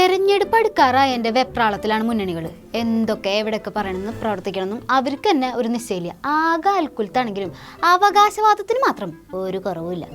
തെരഞ്ഞെടുപ്പ് അടുക്കാറായ എൻ്റെ വെപ്രാളത്തിലാണ് മുന്നണികൾ. എന്തൊക്കെ എവിടെയൊക്കെ പറയണമെന്നും പ്രവർത്തിക്കണമെന്നും അവർക്ക് തന്നെ ഒരു നിശ്ചയമില്ല. ആകെ അൽക്കുലത്താണെങ്കിലും അവകാശവാദത്തിന് മാത്രം ഒരു കുറവുമില്ല.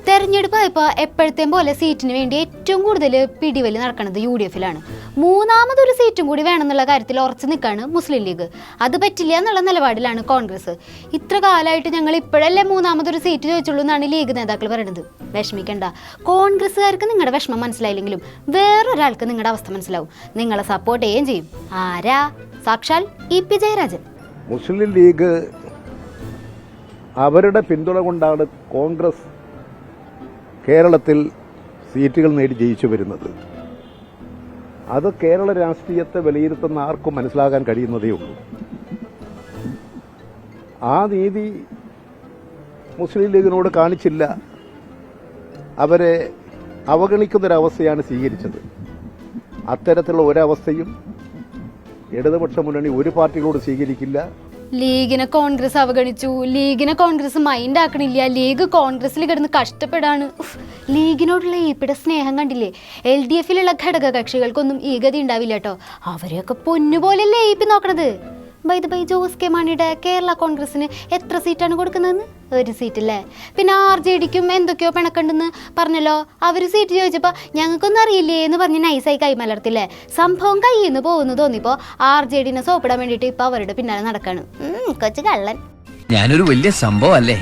തെരഞ്ഞെടുപ്പായപ്പോൾ എപ്പോഴത്തെയും പോലെ സീറ്റിന് വേണ്ടി ഏറ്റവും കൂടുതൽ പിടിവലി നടക്കുന്നത് UDF-ലാണ്. മൂന്നാമതൊരു സീറ്റും കൂടി വേണമെന്നുള്ള കാര്യത്തിൽ ഉറച്ചു നിൽക്കുകയാണ് മുസ്ലിം ലീഗ്. അത് പറ്റില്ല എന്നുള്ള നിലപാടിലാണ് കോൺഗ്രസ്. ഇത്ര കാലമായിട്ട് ഞങ്ങൾ ഇപ്പോഴല്ലേ മൂന്നാമതൊരു സീറ്റ് ചോദിച്ചുള്ളൂ എന്നാണ് ലീഗ് നേതാക്കൾ പറയുന്നത്. വിഷമിക്കണ്ട, കോൺഗ്രസ്സുകാർക്ക് നിങ്ങളുടെ വിഷമം മനസ്സിലായില്ലെങ്കിലും വേറൊരാൾക്ക് നിങ്ങളുടെ അവസ്ഥ മനസ്സിലാവും. നിങ്ങളെ സപ്പോർട്ട് ചെയ്യുകയും ചെയ്യും. ആരാ? സാക്ഷാൽ EP ജയരാജൻ. മുസ്ലിം ലീഗ് അവരുടെ പിന്തുണ കൊണ്ടാണ് കോൺഗ്രസ് കേരളത്തിൽ സീറ്റുകൾ നേടി ജയിച്ചു വരുന്നത്. അത് കേരള രാഷ്ട്രീയത്തെ വിലയിരുത്തുന്ന ആർക്കും മനസ്സിലാകാൻ കഴിയുന്നതേ ഉള്ളൂ. ആ നീതി മുസ്ലിം ലീഗിനോട് കാണിച്ചില്ല. അവരെ അവഗണിക്കുന്നൊരവസ്ഥയാണ് സ്വീകരിച്ചത്. അത്തരത്തിലുള്ള ഒരവസ്ഥയും ഇടതുപക്ഷ മുന്നണി ഒരു പാർട്ടികളോട് സ്വീകരിക്കില്ല. ലീഗിനെ കോൺഗ്രസ് അവഗണിച്ചു, ലീഗിനെ കോൺഗ്രസ് മൈൻഡ് ആക്കണില്ല, ലീഗ് കോൺഗ്രസിൽ കിടന്ന് കഷ്ടപ്പെടാണ്. ലീഗിനോടുള്ള ഈപ്പിടെ സ്നേഹം കണ്ടില്ലേ? LDF-ലുള്ള ഘടക കക്ഷികൾക്കൊന്നും ഈ ഗതി ഉണ്ടാവില്ല കേട്ടോ. അവരെയൊക്കെ പൊന്നുപോലെയല്ലേ EP നോക്കണത്. ബൈ ജോസ് കെ മാണിയുടെ കേരള കോൺഗ്രസിന് എത്ര സീറ്റാണ് കൊടുക്കുന്നതെന്ന്? 1 സീറ്റല്ലേ. പിന്നെ RJDക്കും എന്തൊക്കെയോ പിണക്കണ്ടെന്ന് പറഞ്ഞല്ലോ. അവർ സീറ്റ് ചോദിച്ചപ്പോൾ ഞങ്ങൾക്കൊന്നും അറിയില്ലേ എന്ന് പറഞ്ഞ് നൈസായി കൈമലർത്തില്ലേ. സംഭവം കയ്യിൽ നിന്ന് പോകുന്നു തോന്നിയപ്പോൾ RJDനെ സോപ്പിടാൻ വേണ്ടിയിട്ട് ഇപ്പൊ അവരുടെ പിന്നാലെ നടക്കാണ്. കൊച്ചു കള്ളൻ. ഞാനൊരു വലിയ സംഭവം അല്ലേ?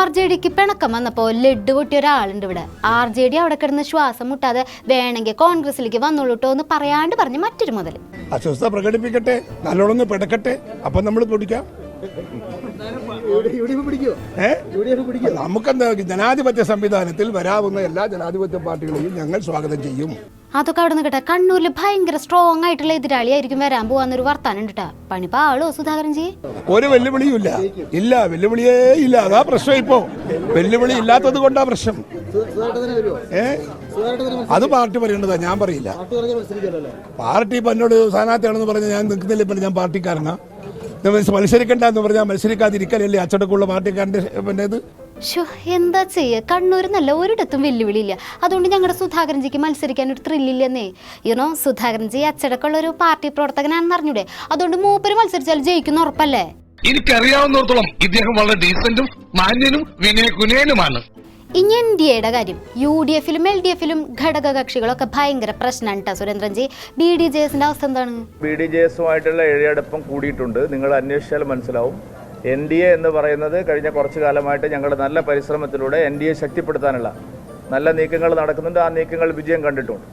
RJDക്ക് പിണക്കം വന്നപ്പോൾ ലഡ്ഡു പൊട്ടിയ ഒരാളുണ്ട് ഇവിടെ. RJD അവിടെ കിടന്ന് ശ്വാസം മുട്ടാതെ വേണമെങ്കിൽ കോൺഗ്രസിലേക്ക് വന്നോളൂട്ടോ എന്ന് പറയാണ്ട് പറഞ്ഞ് മറ്റൊരു മുതൽ അസ്വസ്ഥത പ്രകടിപ്പിക്കട്ടെ, നല്ലോണം പിടക്കട്ടെ, അപ്പൊ നമ്മൾ പിടിക്കാം. നമുക്കെന്താ, ജനാധിപത്യ സംവിധാനത്തിൽ വരാവുന്ന എല്ലാ ജനാധിപത്യ പാർട്ടികളെയും ഞങ്ങൾ സ്വാഗതം ചെയ്യും. അതൊക്കെ അവിടെ നിൽക്കട്ടെ. കണ്ണൂരിൽ ഭയങ്കര സ്ട്രോങ് ആയിട്ടുള്ള എതിരാളിയായിരിക്കും വരാൻ പോവാന്നൊരു വർത്താനം ഉണ്ട്. പണിപ്പോ ആളോ സുധാകരൻ ജി? ഒരു വെല്ലുവിളിയും ഇല്ല, വെല്ലുവിളിയേ ഇല്ല. അതാ പ്രശ്നം. ഇപ്പോ വെല്ലുവിളി ഇല്ലാത്തത് കൊണ്ടാ പ്രശ്നം. അത് പാർട്ടി പറയേണ്ടതാ, ഞാൻ പറയില്ല. പാർട്ടി ഇപ്പൊ എന്നോട് സ്ഥാനാർത്ഥിയാണെന്ന് പറഞ്ഞാൽ ഞാൻ നിൽക്കുന്നില്ല. ഇപ്പൊ ഞാൻ പാർട്ടിക്കാരനാ. മത്സരിക്കണ്ട എന്ന് പറഞ്ഞാൽ മത്സരിക്കാതിരിക്കലല്ലേ അച്ചടക്കമുള്ള പാർട്ടിക്കാരന്റെ പിന്നെ ഇത്. എന്താ ചെയ്യ, കണ്ണൂർ നല്ല ഒരിടത്തും വെല്ലുവിളിയില്ല. അതുകൊണ്ട് ഞങ്ങളുടെ സുധാകരൻജിക്ക് മത്സരിക്കാൻ ഒരു ത്രില്ലില്ലെന്നേ. സുധാകരൻജി അച്ചടക്കമുള്ള ഒരു പാർട്ടി പ്രവർത്തകനാണെന്ന് അറിഞ്ഞൂടെ? അതുകൊണ്ട് മൂപ്പര് മത്സരിച്ചാൽ ജയിക്കുന്ന ഉറപ്പല്ലേ? എനിക്കറിയാവുന്നിടത്തോളം ഇദ്ദേഹം വളരെ ഡീസന്റും മാന്യനും വിനയകുനേനുമാണ്. ഇനി NDAയുടെ കാര്യം. UDF-ലും LDF-ലും ഘടക കക്ഷികളൊക്കെ ഭയങ്കര പ്രശ്നമാണ് കേട്ടോ സുരേന്ദ്രൻജി. BDJS-ന്റെ അവസ്ഥ എന്താണ്? BDJS-ഉമായിട്ടുള്ള എഴുതിയെടുപ്പം കൂടിയിട്ടുണ്ട്. നിങ്ങൾ അന്വേഷിച്ചാൽ മനസ്സിലാവും. NDA എന്ന് പറയുന്നത് കഴിഞ്ഞ കുറച്ചു കാലമായിട്ട് ഞങ്ങളുടെ നല്ല പരിശ്രമത്തിലൂടെ NDA ശക്തിപ്പെടുത്താനുള്ള നല്ല നീക്കങ്ങൾ നടക്കുന്നുണ്ട്. ആ നീക്കങ്ങൾ വിജയം കണ്ടിട്ടുണ്ട്.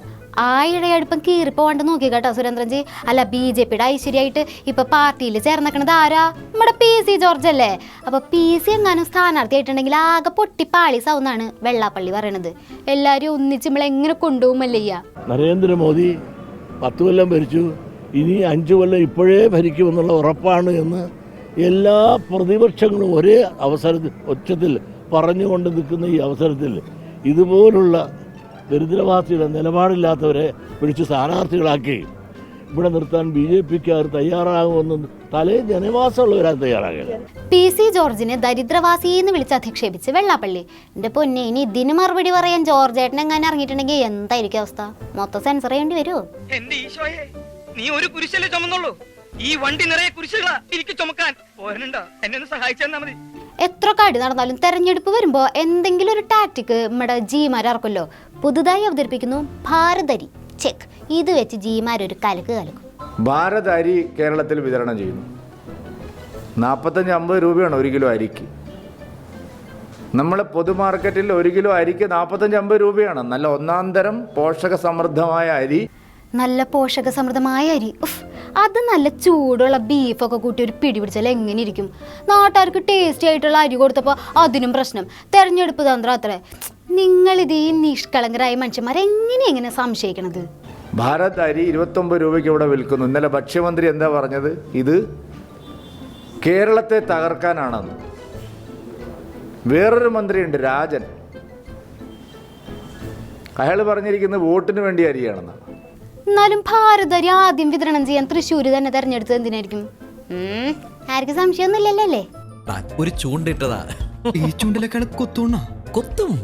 ആ ഇഴയടുപ്പം കീറിപ്പോണ്ട് നോക്കി കേട്ടോ സുരേന്ദ്രൻജി. അല്ല, BJPയുടെ ഐശ്വര്യമായിട്ട് ഇപ്പൊ പാർട്ടിയിൽ ചേർന്നേക്കണത് ആരാ? നമ്മുടെ PC ജോർജ് അല്ലേ? അപ്പൊ PC എങ്ങാനും സ്ഥാനാർത്ഥിയായിട്ടുണ്ടെങ്കിൽ ആകെ പൊട്ടിപ്പാളി സൗന്നാണ് വെള്ളാപ്പള്ളി പറയണത്. എല്ലാരും ഒന്നിച്ച് നമ്മളെങ്ങനെ കൊണ്ടുപോകുമല്ലയ്യ. നരേന്ദ്രമോദി 10 കൊല്ലം ഭരിച്ചു, ഇനി 5 കൊല്ലം ഇപ്പോഴേ ഭരിക്കുമെന്നുള്ള ഉറപ്പാണ് എന്ന് എല്ലാ പ്രതിപക്ഷങ്ങളും ഒരേ അവസരത്തിൽ ഒച്ചത്തിൽ പറഞ്ഞുകൊണ്ട് നിൽക്കുന്ന ഈ അവസരത്തിൽ ഇതുപോലുള്ള ദരിദ്രവാസിയുടെ നിലപാടില്ലാത്തവരെ പിടിച്ച് സ്ഥാനാർത്ഥികളാക്കി ഇവിടെ നിർത്താൻ BJPക്കാർ തയ്യാറാകുമെന്നും തലേ ജനവാസമുള്ളവരാൻ തയ്യാറാകില്ല. PC ജോർജിനെ ദരിദ്രവാസി എന്ന് വിളിച്ച് അധിക്ഷേപിച്ച് വെള്ളാപ്പള്ളി. എന്റെ പൊന്നെ, ഇനി ഇതിന് മറുപടി പറയാൻ ജോർജ് ഏട്ടൻ എങ്ങനെ ഇറങ്ങിയിട്ടുണ്ടെങ്കിൽ എന്തായിരിക്കും അവസ്ഥ? മൊത്തം സെൻസർ ചെയ്യേണ്ടി വരുമോ? എന്റെ ഈശോയെ, നീ ഒരു കുരിശല്ലേ ചുമന്നുള്ളൂ? ഈ വണ്ടി നിറയെ കുരിശുകളാ എനിക്ക് ചുമക്കാൻ. പോരനുണ്ടോ? എന്നെ ഒന്ന് സഹായിച്ചാൽ മതി. എത്ര കടി നടന്നാലും തെരഞ്ഞെടുപ്പ് വരുമ്പോ എന്തെങ്കിലും ഒരു ടാക്ടിക് നമ്മുടെ ജിമാരർക്കല്ലോ. പുതുതായി അവതരിപ്പിക്കുന്നു ഭാരതരി ചെക്ക്. ഇത് വെച്ച് ജിമാരൊരു കലക്കും. ഭാരതരി കേരളത്തിൽ വിതരണം ചെയ്യുന്നു. 45-50 രൂപയാണ് 1 കിലോ അരിക്ക്. നമ്മളെ പൊതുമാർക്കറ്റിൽ 1 കിലോ അരിക്ക് 45-50 രൂപയാണ്. നല്ല ഒന്നാം തരം പോഷക സമൃദ്ധമായ അരി. നല്ല പോഷക സമൃദ്ധമായ അരി. അത് നല്ല ചൂടുള്ള ബീഫൊക്കെ കൂട്ടി ഒരു പിടി പിടിച്ചാൽ എങ്ങനെ ഇരിക്കും? നാട്ടുകാർക്ക് ടേസ്റ്റി ആയിട്ടുള്ള അരി കൊടുത്തപ്പോൾ അതിനും പ്രശ്നം. തെരഞ്ഞെടുപ്പ് തന്ത്രം അത്രേ. നിങ്ങളിത് ഈ നിഷ്കളങ്കരായ മനുഷ്യന്മാരെങ്ങനെ സംശയിക്കണത്? ഭാരത് അരി 29 രൂപയ്ക്ക് ഇവിടെ വിൽക്കുന്നു. ഇന്നലെ ഭക്ഷ്യമന്ത്രി എന്താ പറഞ്ഞത്? ഇത് കേരളത്തെ തകർക്കാനാണെന്ന്. വേറൊരു മന്ത്രിയുണ്ട്, രാജൻ. അയാൾ പറഞ്ഞിരിക്കുന്നത് വോട്ടിന് വേണ്ടി അരിയാണെന്നാണ്. എന്നാലും ഭാരതരി ആദ്യം വിതരണം ചെയ്യാൻ തൃശ്ശൂർ തന്നെ തെരഞ്ഞെടുത്തത് എന്തിനായിരിക്കും? ആർക്കും സംശയമൊന്നുമില്ലല്ലോ അല്ലേ? ഒരു ചൂണ്ടിട്ടതാ. ഈ ചൂണ്ടിലേക്കാണ് കൊത്തൂണ. കൊത്തും.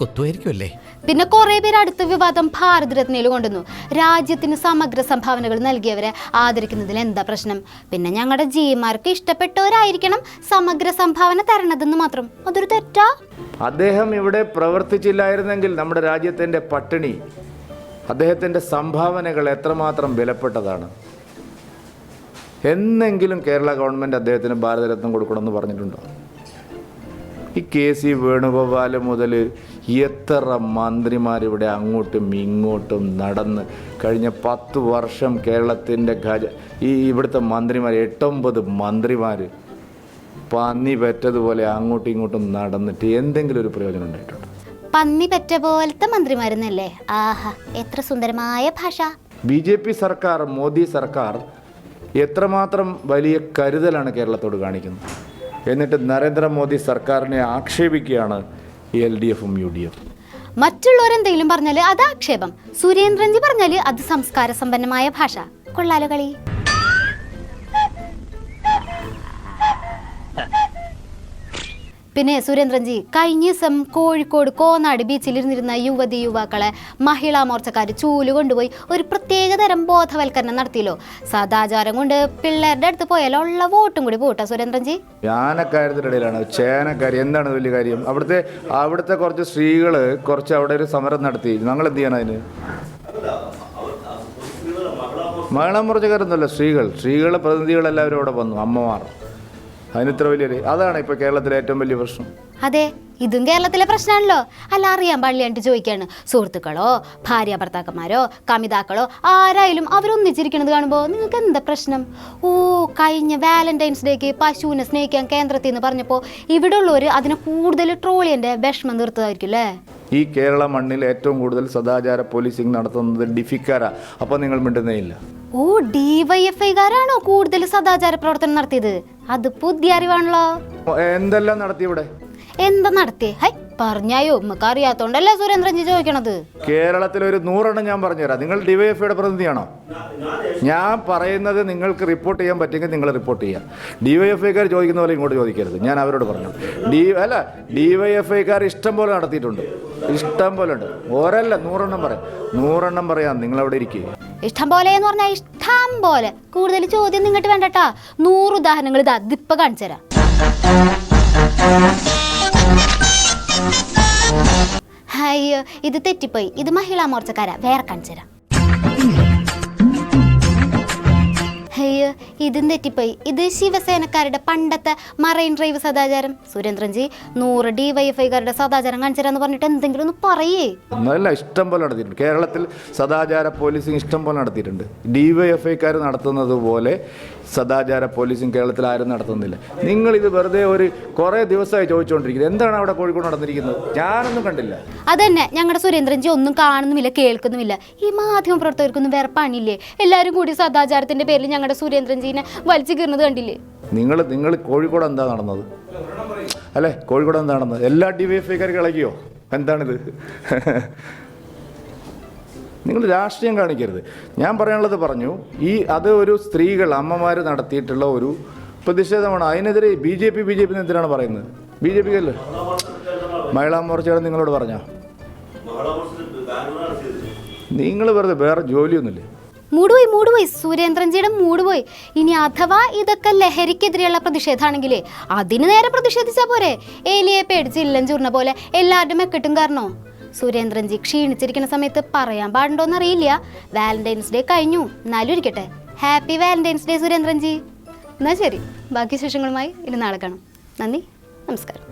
കൊത്തുമായിരിക്കും അല്ലേ? പിന്നെ കുറെ പേര് അടുത്ത വിവാദം ഭാരത് രത്നയിൽ കൊണ്ടുവന്നു. രാജ്യത്തിന് സമഗ്ര സംഭാവനകൾ നൽകിയവരെ ആദരിക്കുന്നതിൽ എന്താ പ്രശ്നം? പിന്നെ ഞങ്ങളുടെ ജിമാർക്ക് ഇഷ്ടപ്പെട്ടവരായിരിക്കണം സമഗ്ര സംഭാവന തരണതെന്ന് മാത്രം. അതൊരു തെറ്റാ? അദ്ദേഹം ഇവിടെ പ്രവർത്തിച്ചില്ലായിരുന്നെങ്കിൽ നമ്മുടെ രാജ്യത്തിൻ്റെ പട്ടിണി, അദ്ദേഹത്തിൻ്റെ സംഭാവനകൾ എത്രമാത്രം വിലപ്പെട്ടതാണ്. എന്നെങ്കിലും കേരള ഗവൺമെൻറ് അദ്ദേഹത്തിന് ഭാരതരത്നം കൊടുക്കണമെന്ന് പറഞ്ഞിട്ടുണ്ടോ? ഈ KC വേണുഗോപാൽ മുതൽ എത്ര മന്ത്രിമാരിവിടെ അങ്ങോട്ടും ഇങ്ങോട്ടും നടന്ന് കഴിഞ്ഞ 10 വർഷം കേരളത്തിൻ്റെ ഇവിടുത്തെ മന്ത്രിമാർ 8-9 മന്ത്രിമാർ പന്നി പെറ്റതുപോലെ അങ്ങോട്ടും ഇങ്ങോട്ടും നടന്നിട്ട് എന്തെങ്കിലും ഒരു പ്രയോജനം ഉണ്ടായിട്ടുണ്ടോ? പന്നി പെറ്റ പോലത്തെ മന്ത്രിമാരെന്നല്ലേ? ആഹാ, എത്ര സുന്ദരമായ ഭാഷ. BJP സർക്കാർ, മോദി സർക്കാർ എത്രമാത്രം വലിയ കരുതലാണ് കേരളത്തോട് കാണിക്കുന്നത്. എന്നിട്ട് നരേന്ദ്രമോദി സർക്കാരിനെ ആക്ഷേപിക്കുകയാണ് LDFും UDF. മറ്റുള്ളവരെന്തെങ്കിലും പറഞ്ഞാല് അത് ആക്ഷേപം, സുരേന്ദ്രൻജി പറഞ്ഞാല് അത് സംസ്കാര സമ്പന്നമായ ഭാഷ. കൊള്ളാലോ കളി. പിന്നെ സുരേന്ദ്രൻജി, കഴിഞ്ഞ ദിവസം കോഴിക്കോട് കോന്നാട് ബീച്ചിലിരുന്നിരുന്ന യുവാക്കളെ മഹിളാ മോർച്ചക്കാർ ചൂല് കൊണ്ടുപോയി ഒരു പ്രത്യേകതരം ബോധവൽക്കരണം നടത്തിയല്ലോ. സദാചാരം കൊണ്ട് പിള്ളേരുടെ അടുത്ത് പോയാലോ ഉള്ള വോട്ടും കൂടി പോട്ടാ സുരേന്ദ്രൻജി. യാനക്കാര്യത്തിൻ്റെ ഇടയിലാണ് ചേനക്കാരി. എന്താണ് വലിയ കാര്യം? അവിടുത്തെ കുറച്ച് സ്ത്രീകൾ അവിടെ ഒരു സമരം നടത്തി. ഞങ്ങൾ എന്ത് ചെയ്യണം അതിന്? മഹിളാ മോർച്ചക്കാരൊന്നുമല്ല, സ്ത്രീകളുടെ പ്രതിനിധികളെല്ലാവരും അവിടെ വന്നു, അമ്മമാർ. അതിനിത്ര വലിയൊരു അതാണ് ഇപ്പോൾ കേരളത്തിലെ ഏറ്റവും വലിയ പ്രശ്നം. അതെ, ഇതും കേരളത്തിലെ പ്രശ്നമാണല്ലോ. അല്ല, അറിയാൻ പാടില്ലാണ്ട് ചോദിക്കാണ്. സുഹൃത്തുക്കളോ ഭാര്യ ഭർത്താക്കന്മാരോ കമിതാക്കളോ ആരായാലും അവരൊന്നിച്ചിരിക്കുന്നത് കാണുമ്പോൾ നിങ്ങൾക്ക് എന്താ പ്രശ്നം? ഓ, കഴിഞ്ഞ വാലന്റൈൻസ് ഡേക്ക് പശുവിനെ സ്നേഹിക്കാൻ കേന്ദ്രത്തിൽ നിന്ന് പറഞ്ഞപ്പോൾ ഇവിടെ ഉള്ളവർ അതിനെ കൂടുതൽ ട്രോളിയൻ്റെ വിഷമം തീർത്തതായിരിക്കും അല്ലേ? ഈ കേരള മണ്ണിൽ ഏറ്റവും കൂടുതൽ സദാചാര പോലീസിങ് നടത്തുന്നത് ഡിഫിക്കാരാ. അപ്പോൾ നിങ്ങൾ മിണ്ടുന്നേ ഇല്ല. ഓ, DYFIക്കാരാണോ കൂടുതൽ സദാചാര പ്രവർത്തനം നടത്തിയത്? അത് പുതിയ അറിവാണല്ലോ. എന്തെല്ലാം നടത്തി ഇവിടെ? എന്താ നടത്തിയേ? ഹൈ, പറഞ്ഞായോ? നമുക്ക് അറിയാത്തോണ്ടല്ലേ സുരേന്ദ്രൻജി ചോദിക്കണത്. കേരളത്തിൽ ഒരു 100 ഞാൻ പറഞ്ഞുതരാം. നിങ്ങൾ DYFIയുടെ പ്രതിനിധിയാണോ? ഞാൻ പറയുന്നത് നിങ്ങൾക്ക് റിപ്പോർട്ട് ചെയ്യാൻ പറ്റുമെങ്കിൽ നിങ്ങൾ റിപ്പോർട്ട് ചെയ്യുക. DYFIക്കാർ ചോദിക്കുന്ന പോലെ ഇങ്ങോട്ട് ചോദിക്കരുത്. ഞാൻ അവരോട് പറഞ്ഞു. DYFIക്കാർ ഇഷ്ടം പോലെ നടത്തിയിട്ടുണ്ട്, ഇഷ്ടം പോലെ ഉണ്ട്. ഒരല്ല 100 പറയാം, 100 പറയാം. നിങ്ങളവിടെ ഇരിക്കുക. ഇഷ്ടം പോലെ എന്ന് പറഞ്ഞാൽ ഇഷ്ടം പോലെ. കൂടുതൽ ചോദ്യം നിങ്ങട്ട് വേണ്ടട്ടാ. 100 ഉദാഹരണങ്ങൾ ഇതിപ്പോ കാണിച്ചു തരാം. അയ്യോ, ഇത് തെറ്റിപ്പോയി. ഇത് മഹിളാ മോർച്ചക്കാരാ, വേറെ കാണിച്ചു തരാം. അയ്യോ, ഇതും തെറ്റിപ്പോയി. ഇത് ശിവസേനക്കാരുടെ പണ്ടത്തെ മറൈൻ ഡ്രൈവ് സദാചാരം. സുരേന്ദ്രൻജി, 100 DYFIക്കാരുടെ സദാചാരം കാണിച്ചു തരാന്ന് പറഞ്ഞിട്ട് എന്തെങ്കിലും ഒന്ന് പറയേ. നല്ല ഇഷ്ടം പോലെ നടത്തിയിട്ടുണ്ട്. കേരളത്തിൽ സദാചാര പോലീസിങ് ഇഷ്ടം പോലെ നടത്തിയിട്ടുണ്ട്. DYFIക്കാർ നടത്തുന്നത് പോലെ സദാചാര പോലീസിങ് കേരളത്തിൽ ആരും നടത്തുന്നില്ല. നിങ്ങളിത് വെറുതെ കുറേ ദിവസമായി ചോദിച്ചുകൊണ്ടിരിക്കുന്നത്. എന്താണ് അവിടെ കോഴിക്കോട് നടന്നിരിക്കുന്നത്? ഞാനൊന്നും കണ്ടില്ല. അതന്നെ, ഞങ്ങളുടെ സുരേന്ദ്രൻജി ഒന്നും കാണുന്നുമില്ല, കേൾക്കുന്നുമില്ല. ഈ മാധ്യമ പ്രവർത്തകർക്കൊന്നും വേറെ പണിയില്ലേ? എല്ലാവരും കൂടി സദാചാരത്തിന്റെ പേരിൽ ഞങ്ങളുടെ സുരേന്ദ്രൻജീനെ വലിച്ചു കീറുന്നത് കണ്ടില്ലേ? നിങ്ങൾ കോഴിക്കോട് എന്താ നടന്നത്? അല്ലേ, കോഴിക്കോട് എന്താ നടന്നത്? എല്ലാ DYFIക്കാർ കളകിയോ? എന്താണിത്? നിങ്ങൾ രാഷ്ട്രീയം കാണിക്കരുത്. ഞാൻ പറയാനുള്ളത് പറഞ്ഞു. അത് ഒരു സ്ത്രീകൾ, അമ്മമാർ നടത്തിയിട്ടുള്ള ഒരു പ്രതിഷേധമാണ്. അതിനെതിരെ BJP എന്തിനാണ് പറയുന്നത്? BJPക്കല്ലേ? മഹിളാ മോർച്ചയുടെ നിങ്ങളോട് പറഞ്ഞ നിങ്ങൾ വെറുതെ വേറെ ജോലിയൊന്നുമില്ലേ? മൂടുപോയി സുരേന്ദ്രൻജിയുടെ മൂടുപോയി. ഇനി അഥവാ ഇതൊക്കെ ലഹരിക്കെതിരെയുള്ള പ്രതിഷേധമാണെങ്കിലേ അതിന് നേരെ പ്രതിഷേധിച്ചാൽ പോരെ? ഏലിയെ പേടിച്ച് ഇല്ലം ചൂർന്ന പോലെ എല്ലാവരുടെ മെക്കിട്ടും കാരണോ? സുരേന്ദ്രൻജി ക്ഷീണിച്ചിരിക്കുന്ന സമയത്ത് പറയാൻ പാടുണ്ടോന്ന് അറിയില്ല. വാലന്റൈൻസ് ഡേ കഴിഞ്ഞു, എന്നാലും ഇരിക്കട്ടെ. ഹാപ്പി വാലന്റൈൻസ് ഡേ സുരേന്ദ്രൻജി. എന്നാൽ ശരി, ബാക്കി വിശേഷങ്ങളുമായി ഇനി നാളെ കാണാം. നന്ദി, നമസ്കാരം.